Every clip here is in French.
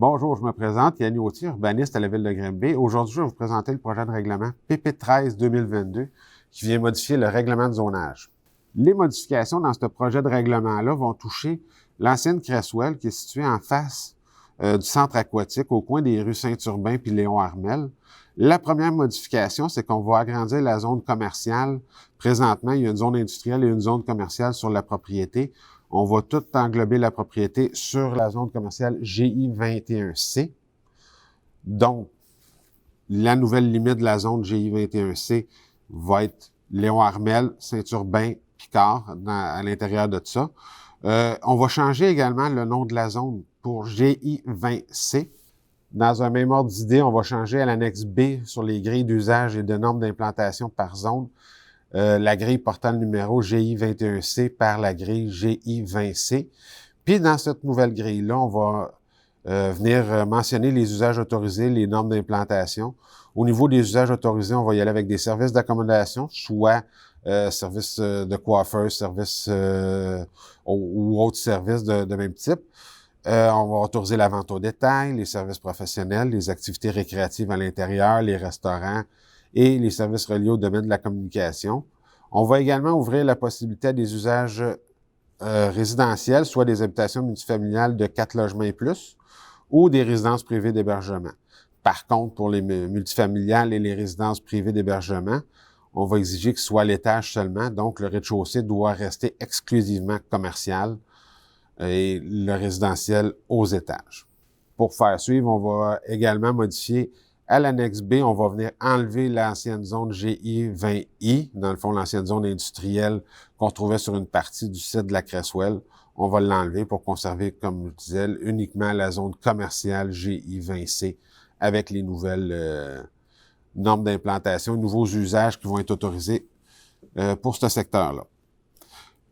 Bonjour, je me présente, Yann Autier, urbaniste à la Ville de Granby. Aujourd'hui, je vais vous présenter le projet de règlement PP 13-2022 qui vient modifier le règlement de zonage. Les modifications dans ce projet de règlement-là vont toucher l'ancienne Cresswell qui est située en face du centre aquatique au coin des rues Saint-Urbain puis Léon-Armel. La première modification, c'est qu'on va agrandir la zone commerciale. Présentement, il y a une zone industrielle et une zone commerciale sur la propriété. On va tout englober la propriété sur la zone commerciale GI 21C. Donc, la nouvelle limite de la zone GI 21C va être Léon-Armel, Saint-Urbain, Picard, à l'intérieur de ça. On va changer également le nom de la zone pour GI 20C. Dans un même ordre d'idée, on va changer à l'annexe B sur les grilles d'usage et de normes d'implantation par zone. La grille portant le numéro GI 21C par la grille GI 20C. Puis dans cette nouvelle grille-là, on va venir mentionner les usages autorisés, les normes d'implantation. Au niveau des usages autorisés, on va y aller avec des services d'accommodation, soit services de coiffeur, services ou autres services de même type. On va autoriser la vente au détail, les services professionnels, les activités récréatives à l'intérieur, les restaurants et les services reliés au domaine de la communication. On va également ouvrir la possibilité à des usages résidentiels, soit des habitations multifamiliales de 4 logements et plus, ou des résidences privées d'hébergement. Par contre, pour les multifamiliales et les résidences privées d'hébergement, on va exiger que ce soit à l'étage seulement, donc le rez-de-chaussée doit rester exclusivement commercial et le résidentiel aux étages. Pour faire suivre, on va également modifier à l'annexe B, on va venir enlever l'ancienne zone GI 20I, dans le fond, l'ancienne zone industrielle qu'on trouvait sur une partie du site de la Cresswell. On va l'enlever pour conserver, comme je disais, uniquement la zone commerciale GI 20C avec les nouvelles normes d'implantation, nouveaux usages qui vont être autorisés pour ce secteur-là.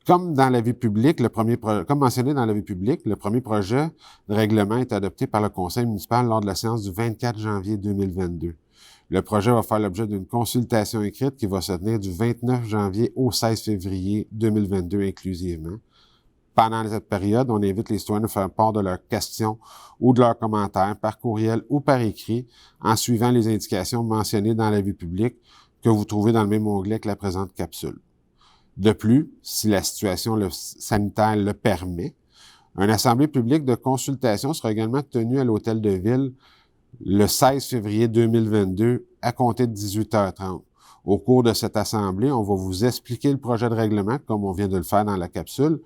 Comme dans la vie publique, comme mentionné dans la vie publique, le premier projet de règlement est adopté par le conseil municipal lors de la séance du 24 janvier 2022. Le projet va faire l'objet d'une consultation écrite qui va se tenir du 29 janvier au 16 février 2022 inclusivement. Pendant cette période, on invite les citoyens à faire part de leurs questions ou de leurs commentaires par courriel ou par écrit en suivant les indications mentionnées dans la vie publique que vous trouvez dans le même onglet que la présente capsule. De plus, si la situation sanitaire le permet, une assemblée publique de consultation sera également tenue à l'Hôtel de Ville le 16 février 2022 à compter de 18h30. Au cours de cette assemblée, on va vous expliquer le projet de règlement, comme on vient de le faire dans la capsule.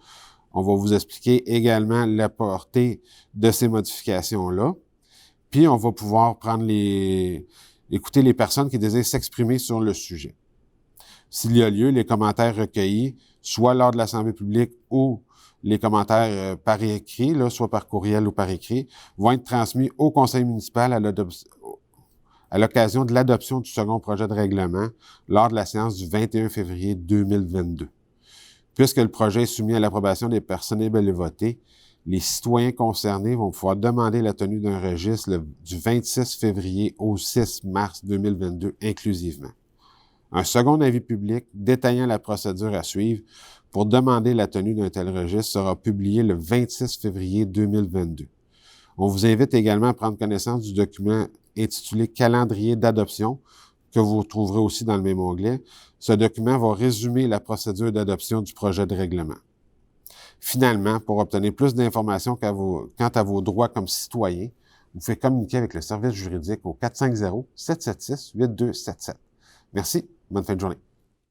On va vous expliquer également la portée de ces modifications-là. Puis, on va pouvoir écouter les personnes qui désirent s'exprimer sur le sujet. S'il y a lieu, les commentaires recueillis, soit lors de l'assemblée publique ou les commentaires par écrit, soit par courriel ou par écrit, vont être transmis au conseil municipal à l'occasion de l'adoption du second projet de règlement lors de la séance du 21 février 2022. Puisque le projet est soumis à l'approbation des personnes éligibles à voter, les citoyens concernés vont pouvoir demander la tenue d'un registre du 26 février au 6 mars 2022 inclusivement. Un second avis public détaillant la procédure à suivre pour demander la tenue d'un tel registre sera publié le 26 février 2022. On vous invite également à prendre connaissance du document intitulé « Calendrier d'adoption » que vous trouverez aussi dans le même onglet. Ce document va résumer la procédure d'adoption du projet de règlement. Finalement, pour obtenir plus d'informations quant à vos droits comme citoyen, vous pouvez communiquer avec le service juridique au 450-776-8277. Merci. Bonne fin de journée.